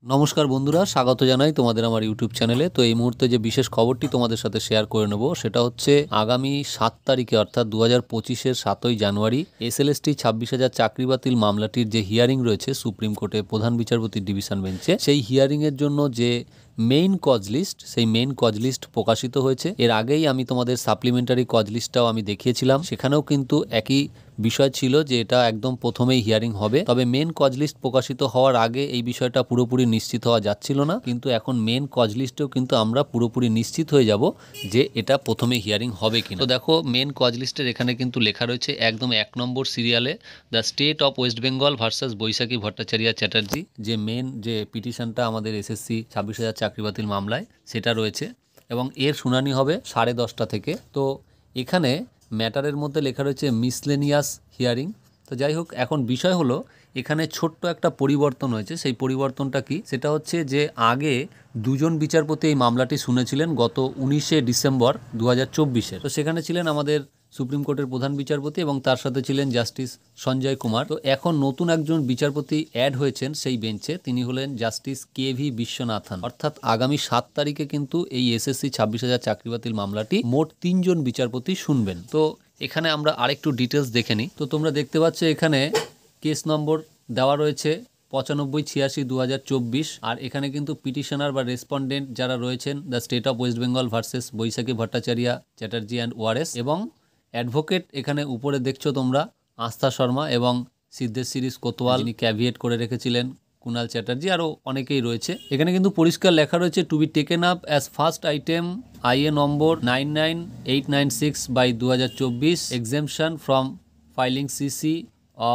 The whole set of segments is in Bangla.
নমস্কার বন্ধুরা, স্বাগত জানাই তোমাদের আমার ইউটিউব চ্যানেলে। তো এই মুহূর্তে যে বিশেষ খবরটি তোমাদের সাথে শেয়ার করে নেব সেটা হচ্ছে আগামী 7 তারিখে অর্থাৎ 2025-এর 7ই জানুয়ারি এসএলএসটি 26,000 চাকরি বাতিল মামলাটির যে হিয়ারিং রয়েছে সুপ্রিম কোর্টে প্রধান বিচারপতির ডিভিশন বেঞ্চে, সেই হিয়ারিংয়ের জন্য যে মেইন কজ লিস্ট, সেই মেইন কজ লিস্ট প্রকাশিত হয়েছে। এর আগেই আমি তোমাদের সাপ্লিমেন্টারি কজ লিস্টটাও আমি দেখিয়েছিলাম, সেখানেও কিন্তু একই বিষয় ছিল যে এটা একদম প্রথমেই হিয়ারিং হবে। তবে মেন কজ লিস্ট প্রকাশিত হওয়ার আগে এই বিষয়টা পুরোপুরি নিশ্চিত হওয়া যাচ্ছিল না, কিন্তু এখন মেন কজ লিস্টেও কিন্তু আমরা পুরোপুরি নিশ্চিত হয়ে যাব যে এটা প্রথমে হিয়ারিং হবে কিনা। তো দেখো, মেন কজ লিস্টের এখানে কিন্তু লেখা রয়েছে একদম 1 নম্বর সিরিয়ালে the state of West Bengal versus Baishakhi Bhattacharya Chatterjee, যে মেন যে পিটিশনটা আমাদের এসএসসি 26,000 চাকরি বাতিল মামলায় সেটা রয়েছে, এবং এর শুনানি হবে 10:30 থেকে। তো এখানে ম্যাটারের মধ্যে লেখা রয়েছে মিসলেনিয়াস হিয়ারিং। তো যাই হোক, এখন বিষয় হলো এখানে ছোট্ট একটা পরিবর্তন হয়েছে। সেই পরিবর্তনটা কি, সেটা হচ্ছে যে আগে দুজন বিচারপতি এই মামলাটি শুনেছিলেন গত 19শে ডিসেম্বর 2024-এর। তো সেখানে ছিলেন আমাদের সুপ্রিম কোর্টের প্রধান বিচারপতি এবং তার সাথে ছিলেন জাস্টিস সঞ্জয় কুমার। তো এখন নতুন একজন বিচারপতি অ্যাড হয়েছেন সেই বেঞ্চে, তিনি হলেন জাস্টিস কে.ভি. বিশ্বনাথন। অর্থাৎ আগামী 7 তারিখে কিন্তু এই এসএসসি 26,000 চাকরি বাতিল মামলাটি মোট 3 জন বিচারপতি শুনবেন। তো এখানে আমরা আরেকটু ডিটেলস দেখে নিই। তো তোমরা দেখতে পাচ্ছ এখানে কেস নম্বর দেওয়া রয়েছে 9586/2024, আর এখানে কিন্তু পিটিশনার বা রেসপন্ডেন্ট যারা রয়েছেন the state of West Bengal versus Baishakhi Bhattacharya Chatterjee and ors, এবং অ্যাডভোকেট এখানে উপরে দেখছো তোমরা আস্থা শর্মা এবং সিদ্ধেশ্বরী কোতোয়াল, যিনি ক্যাভিয়েট করে রেখেছিলেন কুণাল চ্যাটার্জি, আরও অনেকেই রয়েছে। এখানে কিন্তু পরিষ্কার লেখা রয়েছে to be taken up as first item IA number 99896/2024 exemption from filing CC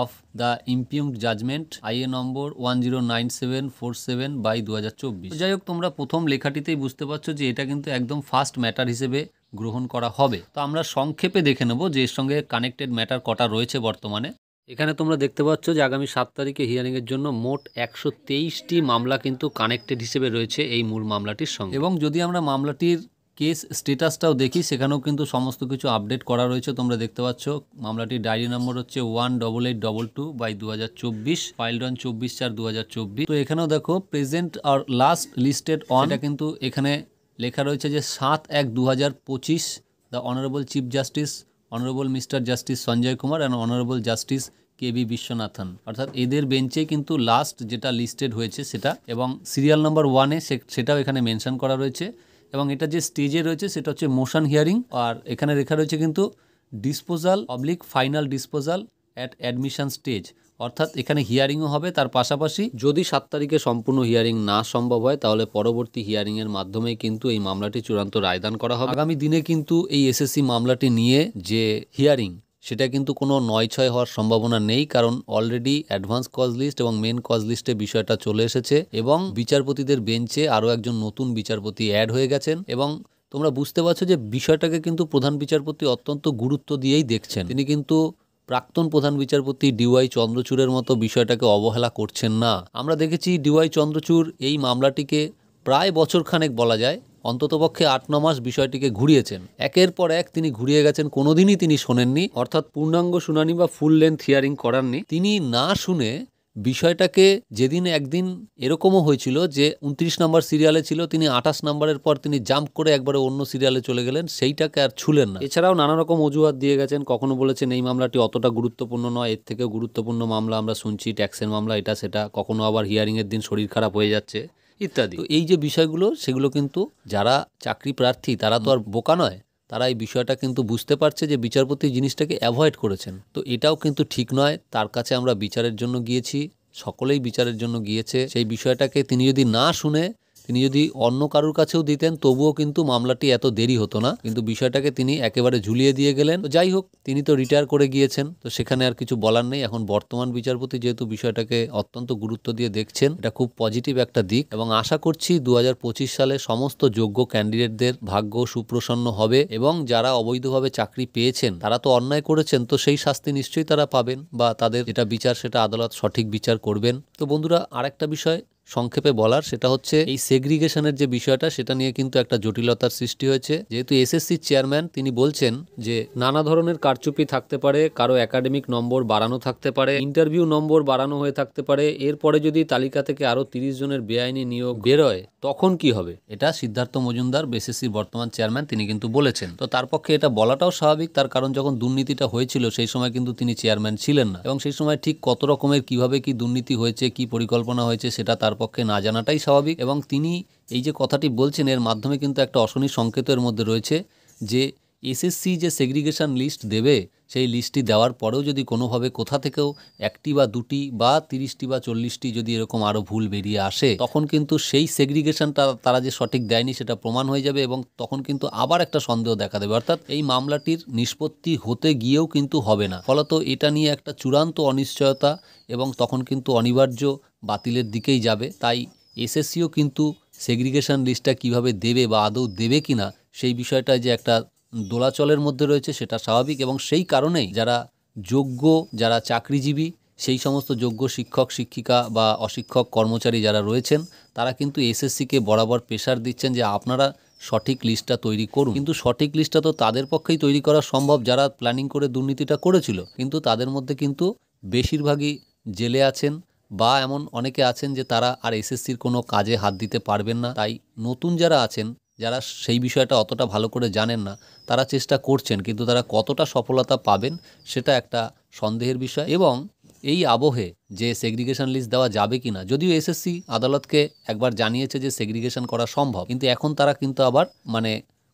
of the impugned judgment IA number 109747/2024। যাই হোক, তোমরা প্রথম লেখাটিতেই বুঝতে পারছো যে এটা কিন্তু একদম ফার্স্ট ম্যাটার হিসেবে গ্রহণ করা হবে। তো আমরা সংক্ষেপে দেখে নেব যে এর সঙ্গে কানেক্টেড ম্যাটার কটা রয়েছে বর্তমানে। এখানে তোমরা দেখতে পাচ্ছ যে আগামী 7 তারিখে হিয়ারিংয়ের জন্য মোট 123টি মামলা কিন্তু কানেক্টেড হিসেবে রয়েছে এই মূল মামলাটির সঙ্গে। এবং যদি আমরা মামলাটির কেস স্ট্যাটাসটাও দেখি, সেখানেও কিন্তু সমস্ত কিছু আপডেট করা রয়েছে। তোমরা দেখতে পাচ্ছ মামলাটির ডায়েরি নম্বর হচ্ছে 18822/2024, ফাইলড অন 24/4/2024। তো এখানেও দেখো প্রেজেন্ট আর লাস্ট লিস্টেড অন, এটা কিন্তু এখানে লেখা রয়েছে যে 7/1/2025 the honourable chief justice honourable mister justice Sanjay Kumar and honourable justice K V. Viswanathan. অর্থাৎ এদের বেঞ্চে কিন্তু লাস্ট যেটা লিস্টেড হয়েছে সেটা, এবং সিরিয়াল নাম্বার 1-এ সেটাও এখানে মেনশন করা রয়েছে, এবং এটা যে স্টেজে রয়েছে সেটা হচ্ছে মোশন হিয়ারিং। আর এখানে লেখা রয়েছে কিন্তু disposal oblique final disposal at admission stage, অর্থাৎ এখানে হিয়ারিংও হবে। তার পাশাপাশি যদি 7 তারিখে সম্পূর্ণ হিয়ারিং না সম্ভব হয়, তাহলে পরবর্তী হিয়ারিংয়ের মাধ্যমেই কিন্তু এই মামলাটি চূড়ান্ত রায়দান করা হবে। আগামী দিনে কিন্তু এই এসএসসি মামলাটি নিয়ে যে হিয়ারিং, সেটা কিন্তু কোনো 9-6 হওয়ার সম্ভাবনা নেই, কারণ অলরেডি অ্যাডভান্স কজ লিস্ট এবং মেন কজ লিস্টে বিষয়টা চলে এসেছে, এবং বিচারপতিদের বেঞ্চে আরও একজন নতুন বিচারপতি অ্যাড হয়ে গেছেন। এবং তোমরা বুঝতে পারছো যে বিষয়টাকে কিন্তু প্রধান বিচারপতি অত্যন্ত গুরুত্ব দিয়েই দেখছেন। তিনি কিন্তু প্রাক্তন প্রধান বিচারপতি ডিওয়াই চন্দ্রচূড়ের মতো বিষয়টাকে অবহেলা করছেন না। আমরা দেখেছি ডিওয়াই চন্দ্রচূড় এই মামলাটিকে প্রায় বছরখানেক বলা যায়, অন্ততপক্ষে 8-9 মাস বিষয়টিকে ঘুরিয়েছেন। একের পর এক তিনি ঘুরিয়ে গেছেন, কোনোদিনই তিনি শোনেননি, অর্থাৎ পূর্ণাঙ্গ শুনানি বা ফুল লেন্থ হিয়ারিং করাননি। তিনি না শুনে বিষয়টাকে, যেদিন একদিন এরকমও হয়েছিল যে 29 নম্বর সিরিয়ালে ছিল, তিনি 28 নম্বরের পর তিনি জাম্প করে একবারে অন্য সিরিয়ালে চলে গেলেন, সেইটাকে আর ছুলেন না। এছাড়াও নানা রকম অজুহাত দিয়ে গেছেন। কখনো বলেছেন এই মামলাটি অতটা গুরুত্বপূর্ণ নয়, এর থেকেও গুরুত্বপূর্ণ মামলা আমরা শুনছি, ট্যাক্সের মামলা, এটা সেটা। কখনো আবার হিয়ারিংয়ের দিন শরীর খারাপ হয়ে যাচ্ছে ইত্যাদি। তো এই যে বিষয়গুলো, সেগুলো কিন্তু যারা চাকরি প্রার্থী তারা তো আর বোকা নয়, তারা এই বিষয়টা কিন্তু বুঝতে পারছে যে বিচারপতি জিনিসটাকে অ্যাভয়েড করেছেন। তো এটাও কিন্তু ঠিক নয়। তার কাছে আমরা বিচারের জন্য গিয়েছি, সকলেই বিচারের জন্য গিয়েছে। সেই বিষয়টাকে তিনি যদি না শুনে, তিনি যদি অন্য কারুর কাছেও দিতেন, তবুও কিন্তু মামলাটি এত দেরি হতো না, কিন্তু বিষয়টাকে তিনি একেবারে ঝুলিয়ে দিয়ে গেলেন। তো যাই হোক, তিনি তো রিটায়ার করে গিয়েছেন, তো সেখানে আর কিছু বলার নেই। এখন বর্তমান বিচারপতি যেহেতু বিষয়টাকে অত্যন্ত গুরুত্ব দিয়ে দেখছেন, এটা খুব পজিটিভ একটা দিক, এবং আশা করছি 2025 সালে সমস্ত যোগ্য ক্যান্ডিডেটদের ভাগ্য সুপ্রসন্ন হবে, এবং যারা অবৈধভাবে চাকরি পেয়েছেন তারা তো অন্যায় করেছেন, তো সেই শাস্তি নিশ্চয়ই তারা পাবেন, বা তাদের যেটা বিচার সেটা আদালত সঠিক বিচার করবেন। তো বন্ধুরা, আরেকটা বিষয় সংক্ষেপে বলার, সেটা হচ্ছে এই সেগ্রিগেশনের যে বিষয়টা সেটা নিয়ে কিন্তু একটা জটিলতার সৃষ্টি হয়েছে। যেহেতু এসএসসির চেয়ারম্যান তিনি বলছেন যে নানা ধরনের কারচুপি থাকতে পারে, কারো একাডেমিক নম্বর বাড়ানো থাকতে পারে, ইন্টারভিউ নম্বর বাড়ানো হয়ে থাকতে পারে, এরপরে যদি তালিকা থেকে আরো 30 জনের বেআইনি নিয়োগ বেরোয় তখন কি হবে, এটা সিদ্ধার্থ মজুমদার এসএসসির বর্তমান চেয়ারম্যান তিনি কিন্তু বলেছেন। তো তার পক্ষে এটা বলাটাও স্বাভাবিক, তার কারণ যখন দুর্নীতিটা হয়েছিল সেই সময় কিন্তু তিনি চেয়ারম্যান ছিলেন না, এবং সেই সময় ঠিক কত রকমের কিভাবে কি দুর্নীতি হয়েছে, কি পরিকল্পনা হয়েছে সেটা তার পক্ষে না জানাটাই স্বাভাবিক। এবং তিনি এই যে কথাটি বলছেন এর মাধ্যমে কিন্তু একটা অশনি সংকেতের মধ্যে রয়েছে যে এসএসসি যে সেগ্রিগেশন লিস্ট দেবে সেই লিস্টটি দেওয়ার পরেও যদি কোনোভাবে কোথা থেকেও 1টি বা 2টি বা 30টি বা 40টি যদি এরকম আরও ভুল বেরিয়ে আসে তখন কিন্তু সেই সেগ্রিগেশনটা তারা যে সঠিক দেয়নি সেটা প্রমাণ হয়ে যাবে, এবং তখন কিন্তু আবার একটা সন্দেহ দেখা দেবে, অর্থাৎ এই মামলাটির নিষ্পত্তি হতে গিয়েও কিন্তু হবে না। ফলত এটা নিয়ে একটা চূড়ান্ত অনিশ্চয়তা এবং তখন কিন্তু অনিবার্য বাতিলের দিকেই যাবে। তাই এসএসসিও কিন্তু সেগ্রিগেশন লিস্টটা কিভাবে দেবে বা আদৌ দেবে কিনা সেই বিষয়টা যে একটা দোলাচলের মধ্যে রয়েছে সেটা স্বাভাবিক, এবং সেই কারণেই যারা যোগ্য, যারা চাকরিজীবী, সেই সমস্ত যোগ্য শিক্ষক শিক্ষিকা বা অশিক্ষক কর্মচারী যারা রয়েছেন তারা কিন্তু এসএসসিকে বরাবর প্রেশার দিচ্ছেন যে আপনারা সঠিক লিস্টটা তৈরি করুন। কিন্তু সঠিক লিস্টটা তো তাদের পক্ষেই তৈরি করা সম্ভব যারা প্ল্যানিং করে দুর্নীতিটা করেছিল, কিন্তু তাদের মধ্যে কিন্তু বেশিরভাগই জেলে আছেন বা এমন অনেকে আছেন যে তারা আর এসএসসির কোনো কাজে হাত দিতে পারবেন না। তাই নতুন যারা আছেন, যারা সেই বিষয়টা অতটা ভালো করে জানেন না, তারা চেষ্টা করছেন, কিন্তু তারা কতটা সফলতা পাবেন সেটা একটা সন্দেহের বিষয়। এবং এই আবহে যে সেগ্রিগেশন লিস্ট দেওয়া যাবে কিনা, যদিও এসএসসি আদালতকে একবার জানিয়েছে যে সেগ্রিগেশন করা সম্ভব, কিন্তু এখন তারা কিন্তু আবার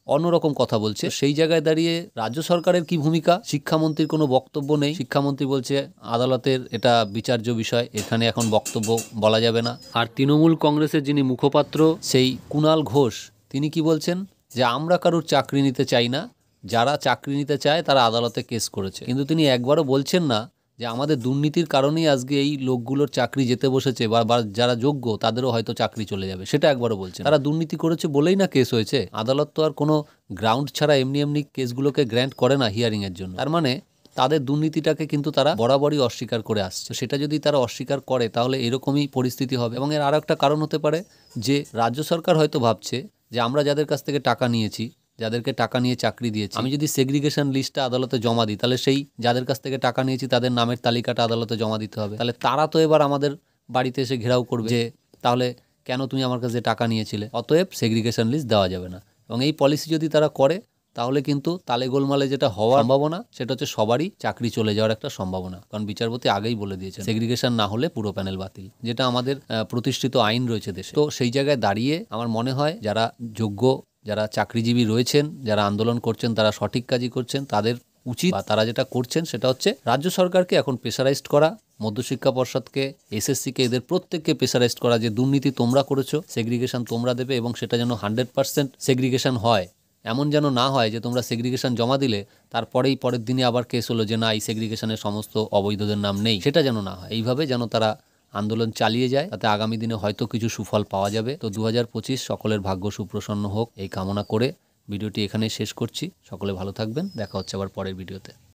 অন্যরকম কথা বলছে। সেই জায়গায় দাঁড়িয়ে রাজ্য সরকারের কি ভূমিকা, শিক্ষামন্ত্রীর কোনো বক্তব্য নেই। শিক্ষামন্ত্রী বলছে আদালতের এটা বিচার্য বিষয়, এখানে এখন বক্তব্য বলা যাবে না। আর তৃণমূল কংগ্রেসের যিনি মুখপাত্র সেই কুণাল ঘোষ তিনি কি বলছেন যে আমরা কারোর চাকরি নিতে চাই না, যারা চাকরি নিতে চায় তারা আদালতে কেস করেছে। কিন্তু তিনি একবারও বলছেন না যে আমাদের দুর্নীতির কারণেই আজকে এই লোকগুলোর চাকরি যেতে বসেছে বা যারা যোগ্য তাদেরও হয়তো চাকরি চলে যাবে, সেটা একবারও বলছেন। তারা দুর্নীতি করেছে বলেই না কেস হয়েছে। আদালত তো আর কোনো গ্রাউন্ড ছাড়া এমনি এমনি কেসগুলোকে গ্র্যান্ট করে না হিয়ারিংয়ের জন্য। তার মানে তাদের দুর্নীতিটাকে কিন্তু তারা বরাবরই অস্বীকার করে আসছে। সেটা যদি তারা অস্বীকার করে তাহলে এরকমই পরিস্থিতি হবে। এবং এর আর একটা কারণ হতে পারে যে রাজ্য সরকার হয়তো ভাবছে যে আমরা যাদের কাছ থেকে টাকা নিয়েছি, যাদেরকে টাকা নিয়ে চাকরি দিয়েছি, আমি যদি সেগ্রিগেশন লিস্টটা আদালতে জমা দিই তাহলে সেই যাদের কাছ থেকে টাকা নিয়েছি তাদের নামের তালিকাটা আদালতে জমা দিতে হবে। তাহলে তারা তো এবার আমাদের বাড়িতে এসে ঘেরাও করবে যে তাহলে কেন তুমি আমার কাছে টাকা নিয়েছিলে, অতএব সেগ্রিগেশন লিস্ট দেওয়া যাবে না। এবং এই পলিসি যদি তারা করে তাহলে কিন্তু তালে গোলমালে যেটা হওয়ার সম্ভাবনা সেটা হচ্ছে সবারই চাকরি চলে যাওয়ার একটা সম্ভাবনা। কারণ বিচারপতি আগেই বলে দিয়েছেন সেগ্রিগেশন না হলে পুরো প্যানেল বাতিল, যেটা আমাদের প্রতিষ্ঠিত আইন রয়েছে দেশে। তো সেই জায়গায় দাঁড়িয়ে আমার মনে হয় যারা যোগ্য, যারা চাকরিজীবী রয়েছেন, যারা আন্দোলন করছেন তারা সঠিক কাজই করছেন। তাদের উচিত বা তারা যেটা করছেন সেটা হচ্ছে রাজ্য সরকারকে এখন প্রেসারাইজড করা, মধ্যশিক্ষা পর্ষদকে, এসএসসিকে, এদের প্রত্যেককে প্রেসারাইজড করা যে দুর্নীতি তোমরা করেছো, সেগ্রিগেশন তোমরা দেবে, এবং সেটা যেন 100% সেগ্রিগেশন হয়। এমন যেন না হয় যে তোমরা সেগ্রিগেশন জমা দিলে তারপরেই পরের দিনে আবার কেস হলো যে না এই সেগ্রিগেশনের সমস্ত অবৈধদের নাম নেই, সেটা যেন না হয়। এইভাবে যেন তারা আন্দোলন চালিয়ে যায়, তাতে আগামী দিনে হয়তো কিছু সুফল পাওয়া যাবে। তো 2025 সকলের ভাগ্য সুপ্রসন্ন হোক এই কামনা করে ভিডিওটি এখানেই শেষ করছি। সকলে ভালো থাকবেন, দেখা হচ্ছে আবার পরের ভিডিওতে।